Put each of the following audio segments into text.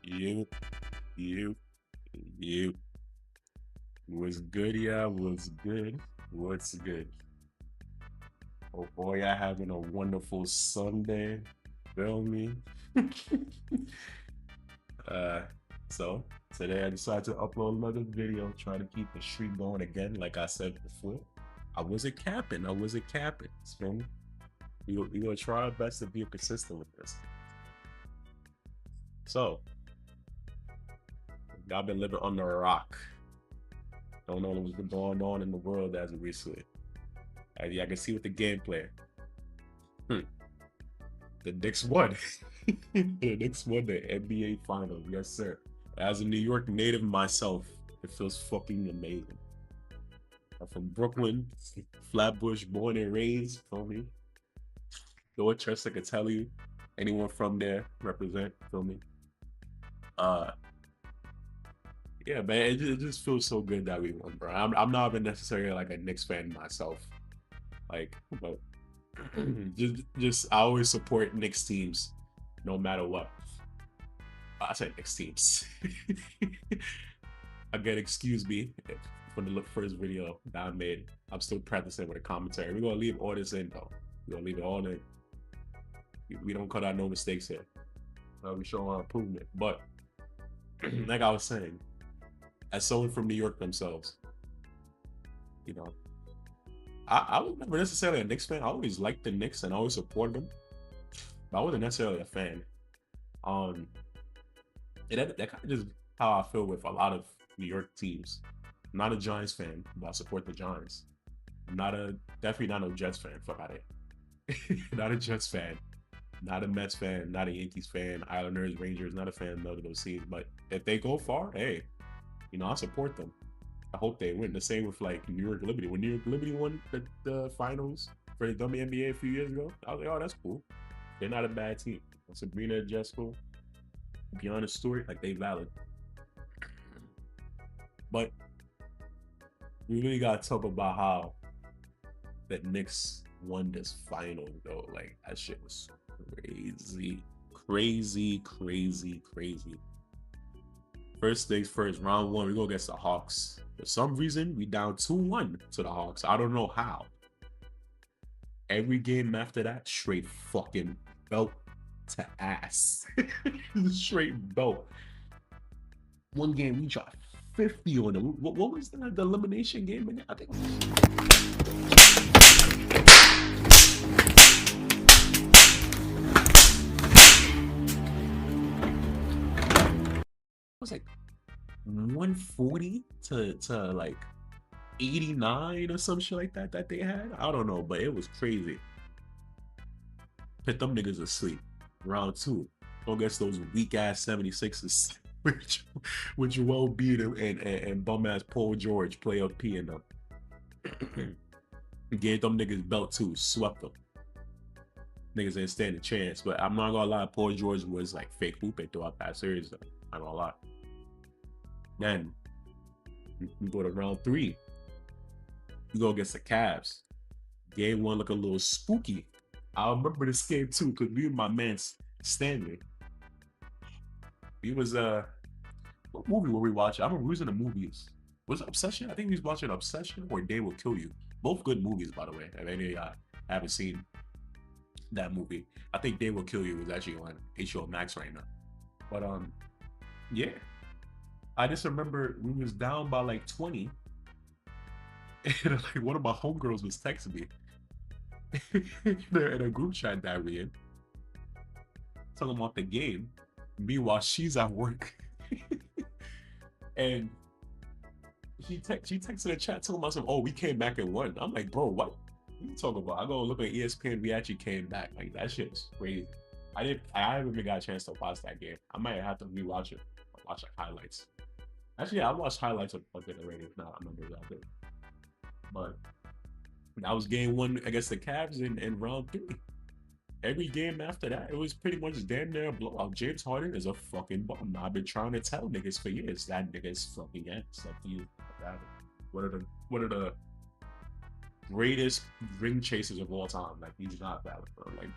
You, you, you. What's good, yeah? What's good? What's good? Oh boy, I having a wonderful Sunday. Feel me? uh, so today I decided to upload another video, try to keep the streak going again. Like I said before, I wasn't capping. I wasn't capping. Feel me? We gonna try our best to be consistent with this. So, y'all been living on the rock. Don't know what's been going on in the world as of recently. Yeah, I can see with the gameplay. Hmm. The Knicks won. The Knicks won the NBA Finals. Yes, sir. As a New York native myself, it feels fucking amazing. I'm from Brooklyn, Flatbush, born and raised. Feel me? Dorchester could tell you. Anyone from there represent. Feel me? Uh, yeah, man. It just feels so good that we won, bro. I'm not even necessarily like a Knicks fan myself. Like, but just I always support Knicks teams, no matter what. I said Knicks teams. Again, excuse me for the first video that I made. I'm still practicing with a commentary. We're gonna leave all this in though. We're gonna leave it all in. We don't cut out no mistakes here. We show our improvement. But like I was saying, as someone from New York themselves, you know, I was never necessarily a Knicks fan. I always liked the Knicks and I always supported them. But I wasn't necessarily a fan. Um, and that kind of just how I feel with a lot of New York teams. I'm not a Giants fan, but I support the Giants. I'm not a definitely not a Jets fan. Fuck out of it. Not a Jets fan. Not a Mets fan. Not a Yankees fan. Islanders, Rangers. Not a fan of none of those teams. But if they go far, hey, I support them. I hope they win. The same with like New York Liberty. When New York Liberty won the finals for the WNBA a few years ago, I was like, oh, that's cool. They're not a bad team. Sabrina Jesco, Gianna Stewart, like they valid. But we really gotta talk about how the Knicks won this final though. Like that shit was crazy. Crazy, crazy, crazy. First things first, round one, we go against the Hawks. For some reason, we down 2-1 to the Hawks. I don't know how. Every game after that, straight fucking belt to ass. Straight belt. One game we dropped 50 on them. What was the elimination game again? I think it was like 140 to like 89 or some shit like that they had. I don't know, but it was crazy. Put them niggas asleep. Round two. Go against those weak ass 76ers. Which well beat him and bum ass Paul George play up P in them. Gave them niggas belt too, swept them. Niggas didn't stand a chance. But I'm not gonna lie, Paul George was like fake hooping throughout that series. I'm not gonna lie. Then we go to round three. We go against the Cavs. Game one look a little spooky. I remember this game too, because me and my man Stanley. He was what movie were we watching? I remember we was in the movies. Was it Obsession? I think we was watching Obsession or They Will Kill You. Both good movies, by the way. If any of y'all haven't seen that movie, I think They Will Kill You was actually on HBO Max right now. But yeah. I just remember we was down by like 20. And like one of my homegirls was texting me in a group chat that we in, talking about the game. Meanwhile, she's at work. And she texted the chat telling myself, "Oh, we came back and won." I'm like, "Bro, what you talking about?" I go look at ESPN. We actually came back. Like that shit was crazy. I haven't even got a chance to watch that game. I might have to rewatch it. Watch like highlights. Actually, yeah, I watched highlights of it already. If not, I remember that. But that was game one against the Cavs in round three. Every game after that, it was pretty much damn near a blowout. James Harden is a fucking bum. I've been trying to tell niggas for years that nigga's fucking ass. Like you, one of the greatest ring chasers of all time. Like he's not valid, bro. Like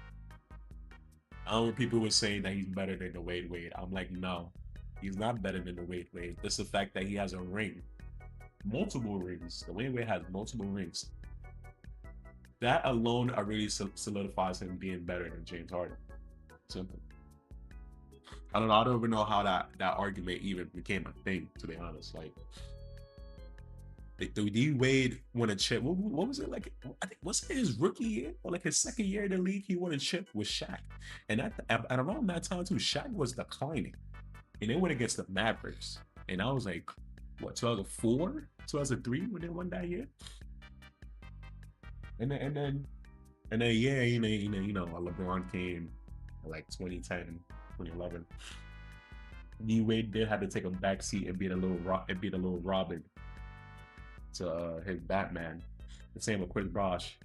I remember people were saying that he's better than the Wade. I'm like, no, he's not better than the Wade. Just the fact that he has a ring, multiple rings. The Wade has multiple rings. That alone already solidifies him being better than James Harden. Simple. I don't know. I don't even know how that argument even became a thing. To be honest, like the D Wade won a chip. What was it like? I think was it his rookie year or like his second year in the league? He won a chip with Shaq, and at around that time too, Shaq was declining, and they went against the Mavericks, and I was like, what 2004, 2003 when they won that year, and then yeah, LeBron came like 2010, 2011. D Wade did have to take a back seat and beat a little Robin to his Batman. The same with Chris Bosh.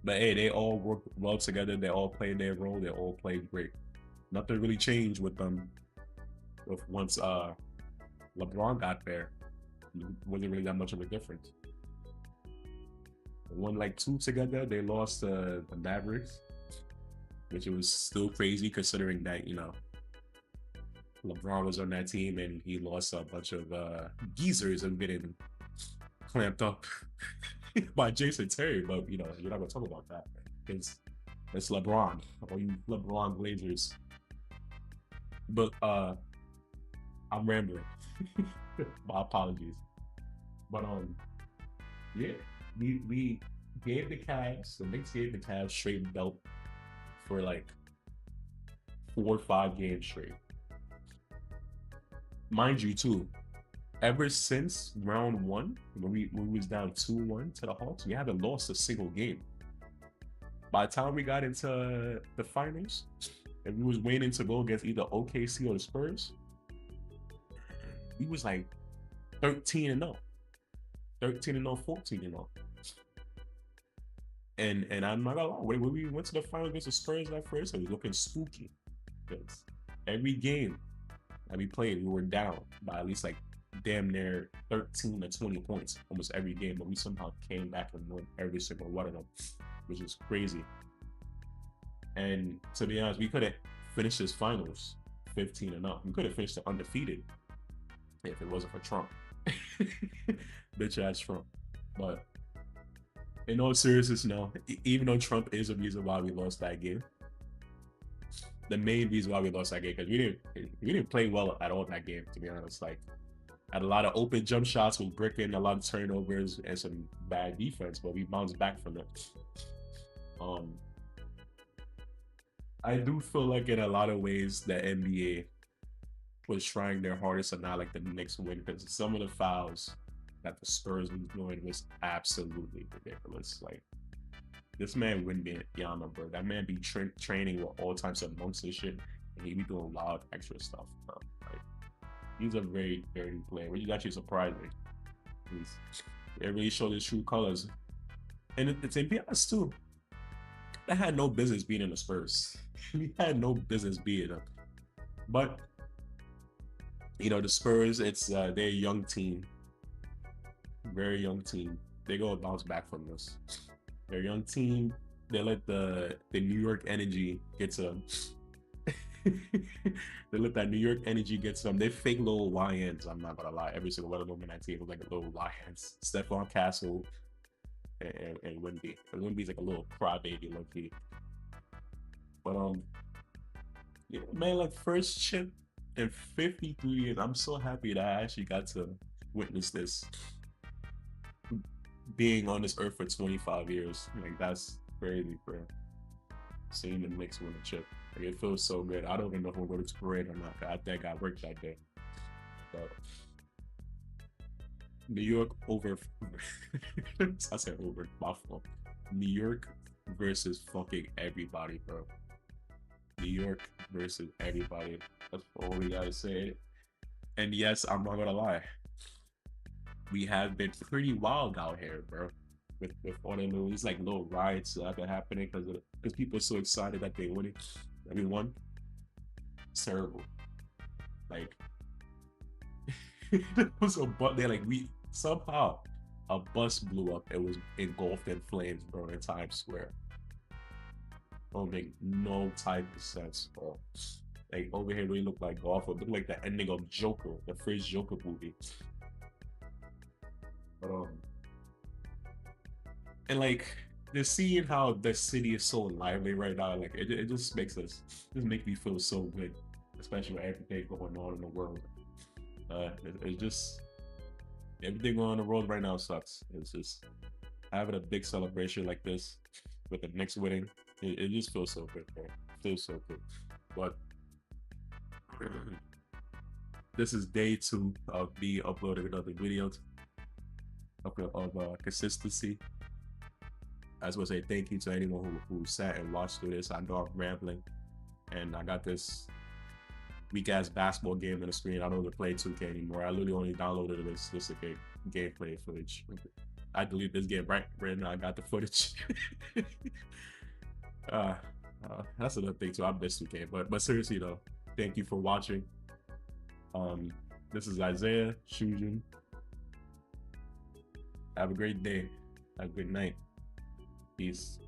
But hey, they all worked well together. They all played their role. They all played great. Nothing really changed with them. With once LeBron got there, it wasn't really that much of a difference. They won like two together. They lost the Mavericks, which it was still crazy considering that LeBron was on that team and he lost a bunch of geezers and getting clamped up by Jason Terry. But you're not gonna talk about that. It's LeBron, all you LeBron Blazers. But I'm rambling. My apologies. But yeah, we gave the Knicks gave the Cavs straight belt for like 4 or 5 games straight. Mind you, too, ever since round one, when we was down 2-1 to the Hawks, we haven't lost a single game. By the time we got into the finals, and we was waiting to go against either OKC or the Spurs, we was like 13-0, 13-0, 14-0. And I'm not gonna lie, when we went to the final against the Spurs at first, it was looking spooky because every game that we played, we were down by at least like damn near 13 to 20 points almost every game, but we somehow came back and won every single one of them, which is crazy. And to be honest, we could have finished this finals 15-0. We could have finished it undefeated if it wasn't for Trump. Bitch ass Trump. But in all seriousness, no. Even though Trump is a reason why we lost that game, the main reason why we lost that game because we didn't play well at all that game. To be honest, like had a lot of open jump shots with bricking, a lot of turnovers, and some bad defense, but we bounced back from it. I do feel like in a lot of ways the NBA was trying their hardest to not like the Knicks win because some of the fouls that the Spurs was doing was absolutely ridiculous. Like this man wouldn't be Yama, bro. That man be training with all types of monks and shit, and he be doing loud extra stuff, bro. Like he's a very dirty player, which is actually surprising. It really showed his true colors, and it's in honest too. That had no business being in the Spurs. He had no business being them. But the Spurs, it's their young team, very young team. They go bounce back from this. Their young team, they let the New York energy get to them. They let that New York energy get to them. They fake little YNs. I'm not gonna lie. Every single one of them in that team was like a little YNs. Stephon Castle and Wemby. And Wemby's like a little crybaby, low key. But yeah, man, like first chip in 53 years. I'm so happy that I actually got to witness this. Being on this earth for 25 years, like that's crazy, bro. Seeing the Knicks win a chip, like it feels so good. I don't even know if we'll go to parade or not. I think I worked that day. But New York over. I said over. My fault. New York versus fucking everybody, bro. New York versus everybody. That's all we gotta say. And yes, I'm not gonna lie. We have been pretty wild out here, bro. With all the little, it's like little riots that have been happening because people are so excited that they win it. Everyone, it's terrible. Like it was a but they like we somehow a bus blew up. It was engulfed in flames, bro, in Times Square. Don't make no type of sense. Bro. Like over here, we look like golf. It look like the ending of Joker, the first Joker movie. But, and like just seeing how the city is so lively right now, like it just makes me feel so good, especially with everything going on in the world. It's just everything going on in the world right now sucks. It's just having a big celebration like this with the Knicks winning, it just feels so good, man. It feels so good. But this is day 2 of me uploading another video of consistency. I just want to say thank you to anyone who sat and watched through this. I know I'm rambling, and I got this weak ass basketball game on the screen. I don't even play 2K anymore. I literally only downloaded this just to get gameplay footage. I deleted this game right now. I got the footage. uh, that's another thing too. I miss 2K, but seriously though, thank you for watching. This is Isaiah Shujin. Have a great day. Have a good night. Peace.